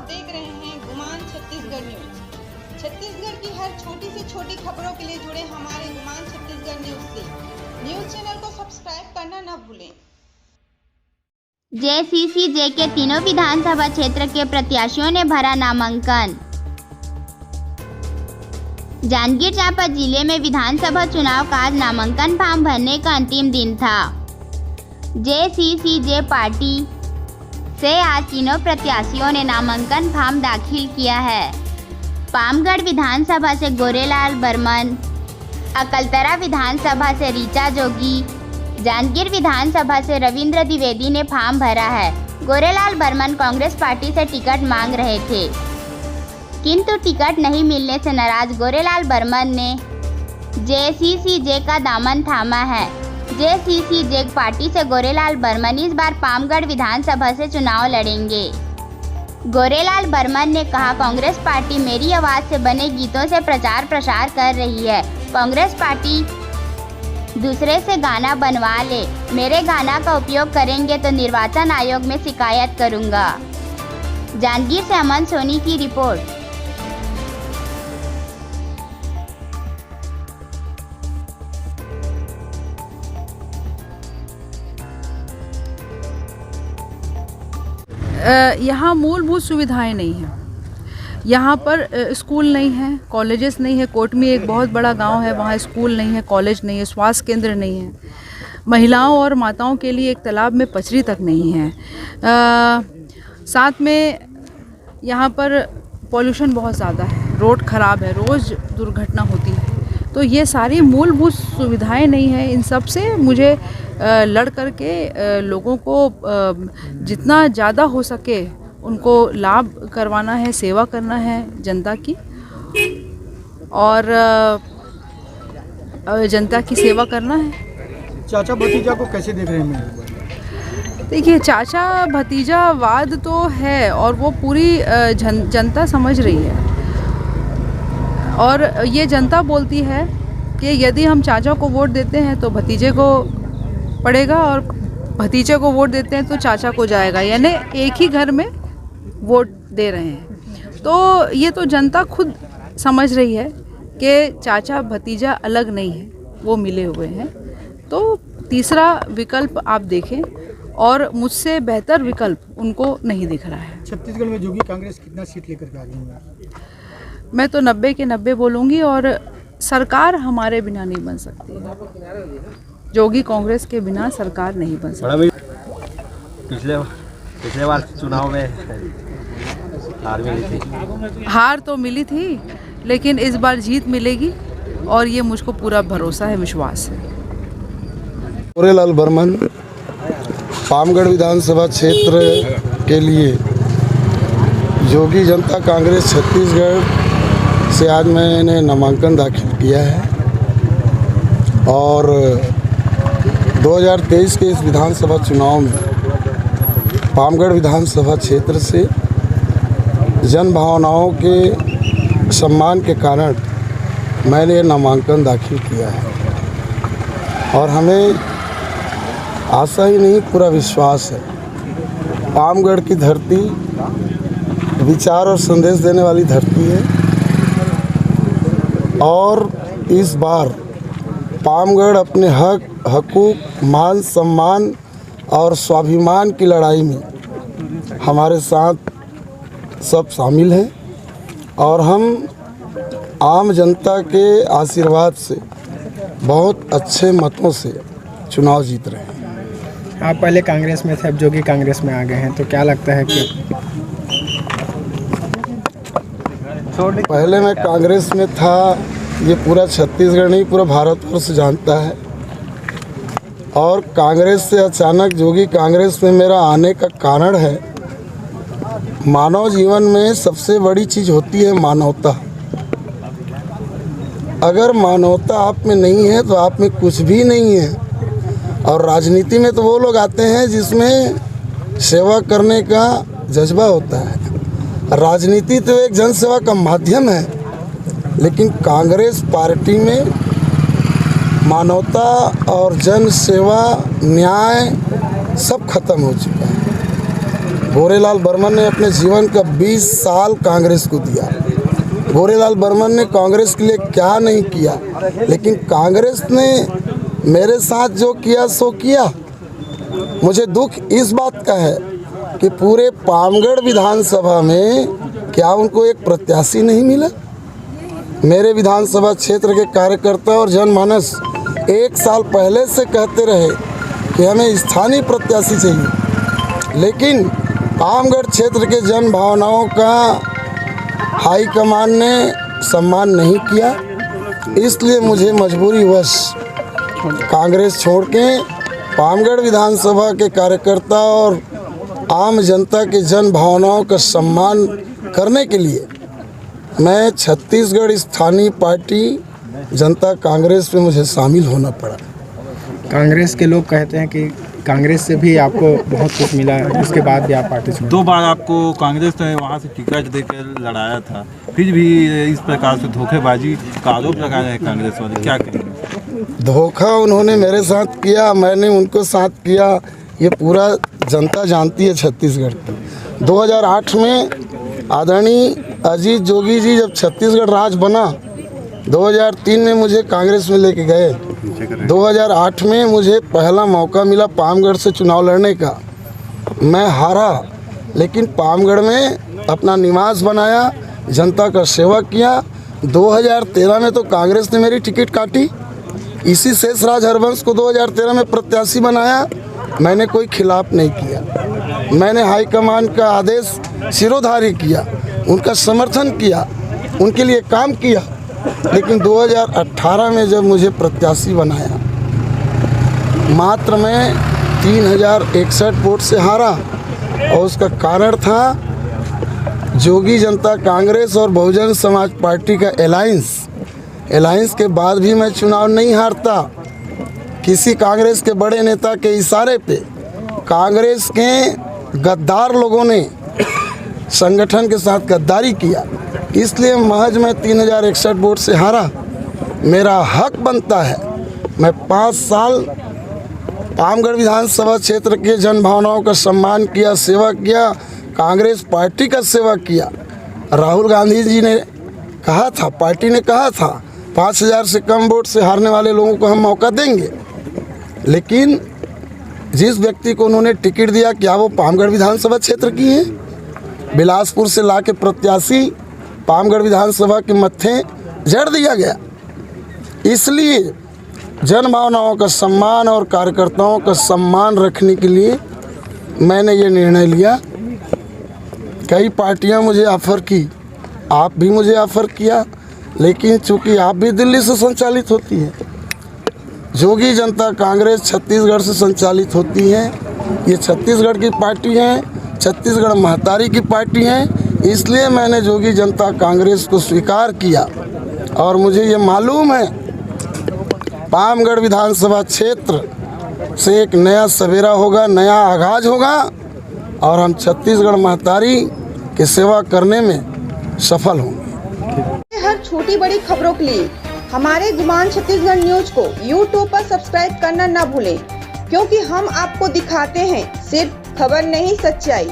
देख रहे हैं गुमान छत्तीसगढ़ न्यूज। छत्तीसगढ़ की हर छोटी से छोटी खबरों के लिए जुड़े हमारे गुमान छत्तीसगढ़ न्यूज से। न्यूज चैनल को सब्सक्राइब करना न भूलें। जेसीसीजे के तीनों विधानसभा क्षेत्र के प्रत्याशियों ने भरा नामांकन। जांजगीर चांपा जिले में विधानसभा चुनाव का आज नामांकन फॉर्म भरने का अंतिम दिन था। जेसीसीजे पार्टी से आज तीनों प्रत्याशियों ने नामांकन फॉर्म दाखिल किया है। पामगढ़ विधानसभा से गोरेलाल बर्मन, अकलतरा विधानसभा से ऋचा जोगी, जांजगीर विधानसभा से रविंद्र द्विवेदी ने फॉर्म भरा है। गोरेलाल बर्मन कांग्रेस पार्टी से टिकट मांग रहे थे, किंतु टिकट नहीं मिलने से नाराज गोरेलाल बर्मन ने जेसीसीजे का दामन थामा है। जेसीसीजे पार्टी से गोरेलाल बर्मन इस बार पामगढ़ विधानसभा से चुनाव लड़ेंगे। गोरेलाल बर्मन ने कहा, कांग्रेस पार्टी मेरी आवाज़ से बने गीतों से प्रचार प्रसार कर रही है। कांग्रेस पार्टी दूसरे से गाना बनवा ले, मेरे गाना का उपयोग करेंगे तो निर्वाचन आयोग में शिकायत करूंगा। जांजगीर से अमन सोनी की रिपोर्ट। यहाँ मूलभूत सुविधाएं नहीं हैं। यहाँ पर स्कूल नहीं है, कॉलेजेस नहीं है। कोटमी एक बहुत बड़ा गांव है, वहाँ स्कूल नहीं है, कॉलेज नहीं है, स्वास्थ्य केंद्र नहीं है। महिलाओं और माताओं के लिए एक तालाब में पचरी तक नहीं है। साथ में यहाँ पर पॉल्यूशन बहुत ज़्यादा है, रोड ख़राब है, रोज़ दुर्घटना होती है। तो ये सारी मूलभूत सुविधाएं नहीं है। इन सब से मुझे लड़ कर के लोगों को जितना ज़्यादा हो सके उनको लाभ करवाना है, सेवा करना है जनता की, और जनता की सेवा करना है। चाचा भतीजा को कैसे देख रहे हैं? देखिए, चाचा भतीजा वाद तो है और वो पूरी जनता समझ रही है, और ये जनता बोलती है कि यदि हम चाचा को वोट देते हैं तो भतीजे को पड़ेगा, और भतीजे को वोट देते हैं तो चाचा को जाएगा, यानी एक ही घर में वोट दे रहे हैं। तो ये तो जनता खुद समझ रही है कि चाचा भतीजा अलग नहीं है, वो मिले हुए हैं। तो तीसरा विकल्प आप देखें, और मुझसे बेहतर विकल्प उनको नहीं दिख रहा है। छत्तीसगढ़ में जोगी कांग्रेस कितना सीट लेकर के आ गई है? मैं तो 90 के 90 बोलूँगी, और सरकार हमारे बिना नहीं बन सकती है। जोगी कांग्रेस के बिना सरकार नहीं बन सकती। पिछले बार चुनाव में हार मिली थी। हार तो मिली थी, लेकिन इस बार जीत मिलेगी, और ये मुझको पूरा भरोसा है, विश्वास है। गोरेलाल बर्मन, पामगढ़ विधानसभा क्षेत्र के लिए जोगी जनता कांग्रेस छत्तीसगढ़ से आज मैंने नामांकन दाखिल किया है, और 2023 के इस विधानसभा चुनाव में पामगढ़ विधानसभा क्षेत्र से जन भावनाओं के सम्मान के कारण मैंने नामांकन दाखिल किया है, और हमें आशा ही नहीं, पूरा विश्वास है। पामगढ़ की धरती विचार और संदेश देने वाली धरती है, और इस बार पामगढ़ अपने हक, हकूक़, मान सम्मान और स्वाभिमान की लड़ाई में हमारे साथ सब शामिल हैं, और हम आम जनता के आशीर्वाद से बहुत अच्छे मतों से चुनाव जीत रहे हैं। आप पहले कांग्रेस में थे, अब जोगी कांग्रेस में आ गए हैं, तो क्या लगता है कि पहले मैं कांग्रेस में था, ये पूरा छत्तीसगढ़ नहीं पूरा भारतवर्ष जानता है, और कांग्रेस से अचानक जोगी कांग्रेस में मेरा आने का कारण है, मानव जीवन में सबसे बड़ी चीज़ होती है मानवता। अगर मानवता आप में नहीं है तो आप में कुछ भी नहीं है। और राजनीति में तो वो लोग आते हैं जिसमें सेवा करने का जज्बा होता है। राजनीति तो एक जनसेवा का माध्यम है, लेकिन कांग्रेस पार्टी में मानवता और जन सेवा, न्याय सब खत्म हो चुका है। गोरेलाल बर्मन ने अपने जीवन का 20 साल कांग्रेस को दिया। गोरेलाल बर्मन ने कांग्रेस के लिए क्या नहीं किया, लेकिन कांग्रेस ने मेरे साथ जो किया सो किया। मुझे दुख इस बात का है कि पूरे पामगढ़ विधानसभा में क्या उनको एक प्रत्याशी नहीं मिला। मेरे विधानसभा क्षेत्र के कार्यकर्ता और जनमानस 1 साल पहले से कहते रहे कि हमें स्थानीय प्रत्याशी चाहिए, लेकिन पामगढ़ क्षेत्र के जन भावनाओं का हाईकमान ने सम्मान नहीं किया। इसलिए मुझे मजबूरीवश कांग्रेस छोड़ के पामगढ़ विधानसभा के कार्यकर्ता और आम जनता के जन भावनाओं का सम्मान करने के लिए मैं छत्तीसगढ़ स्थानीय पार्टी जनता कांग्रेस में मुझे शामिल होना पड़ा। कांग्रेस के लोग कहते हैं कि कांग्रेस से भी आपको बहुत कुछ मिला, उसके बाद भी आप पार्टी छोड़। 2 बार आपको कांग्रेस ने वहाँ से टिकट देकर लड़ाया था, फिर भी इस प्रकार से धोखेबाजी का आरोप लगा रहे हैं कांग्रेस वाले, क्या कहेंगे? धोखा उन्होंने मेरे साथ किया, मैंने उनको साथ किया, ये पूरा जनता जानती है छत्तीसगढ़ की। 2008 में आदरणीय अजीत जोगी जी जब छत्तीसगढ़ राज्य बना, 2003 में मुझे कांग्रेस में लेके गए। 2008 में मुझे पहला मौका मिला पामगढ़ से चुनाव लड़ने का। मैं हारा, लेकिन पामगढ़ में अपना निवास बनाया, जनता का सेवा किया। 2013 में तो कांग्रेस ने मेरी टिकट काटी। इसी शेषराज हरवंश को 2013 में प्रत्याशी बनाया। मैंने कोई खिलाफ नहीं किया, मैंने हाईकमान का आदेश सिरोधार्य किया, उनका समर्थन किया, उनके लिए काम किया। लेकिन 2018 में जब मुझे प्रत्याशी बनाया, मात्र मैं 3061 वोट से हारा, और उसका कारण था जोगी जनता कांग्रेस और बहुजन समाज पार्टी का अलायंस के बाद भी मैं चुनाव नहीं हारता। किसी कांग्रेस के बड़े नेता के इशारे पे कांग्रेस के गद्दार लोगों ने संगठन के साथ गद्दारी किया, इसलिए महज मैं 3061 वोट से हारा। मेरा हक बनता है, मैं 5 साल पामगढ़ विधानसभा क्षेत्र के जन भावनाओं का सम्मान किया, सेवा किया, कांग्रेस पार्टी का सेवा किया। राहुल गांधी जी ने कहा था, पार्टी ने कहा था 5000 से कम वोट से हारने वाले लोगों को हम मौका देंगे, लेकिन जिस व्यक्ति को उन्होंने टिकट दिया, क्या वो पामगढ़ विधानसभा क्षेत्र की हैं? बिलासपुर से ला के प्रत्याशी पामगढ़ विधानसभा के मत्थे जड़ दिया गया। इसलिए जन भावनाओं का सम्मान और कार्यकर्ताओं का सम्मान रखने के लिए मैंने ये निर्णय लिया। कई पार्टियां मुझे ऑफ़र की, आप भी मुझे ऑफ़र किया, लेकिन चूंकि आप भी दिल्ली से संचालित होती है, जोगी जनता कांग्रेस छत्तीसगढ़ से संचालित होती है, ये छत्तीसगढ़ की पार्टी है, छत्तीसगढ़ महतारी की पार्टी है, इसलिए मैंने जोगी जनता कांग्रेस को स्वीकार किया। और मुझे ये मालूम है पामगढ़ विधानसभा क्षेत्र से एक नया सवेरा होगा, नया आगाज होगा, और हम छत्तीसगढ़ महतारी की सेवा करने में सफल होंगे। हर छोटी बड़ी खबरों के लिए हमारे गुमान छत्तीसगढ़ न्यूज को YouTube पर सब्सक्राइब करना न भूलें, क्योंकि हम आपको दिखाते हैं सिर्फ खबर नहीं, सच्चाई।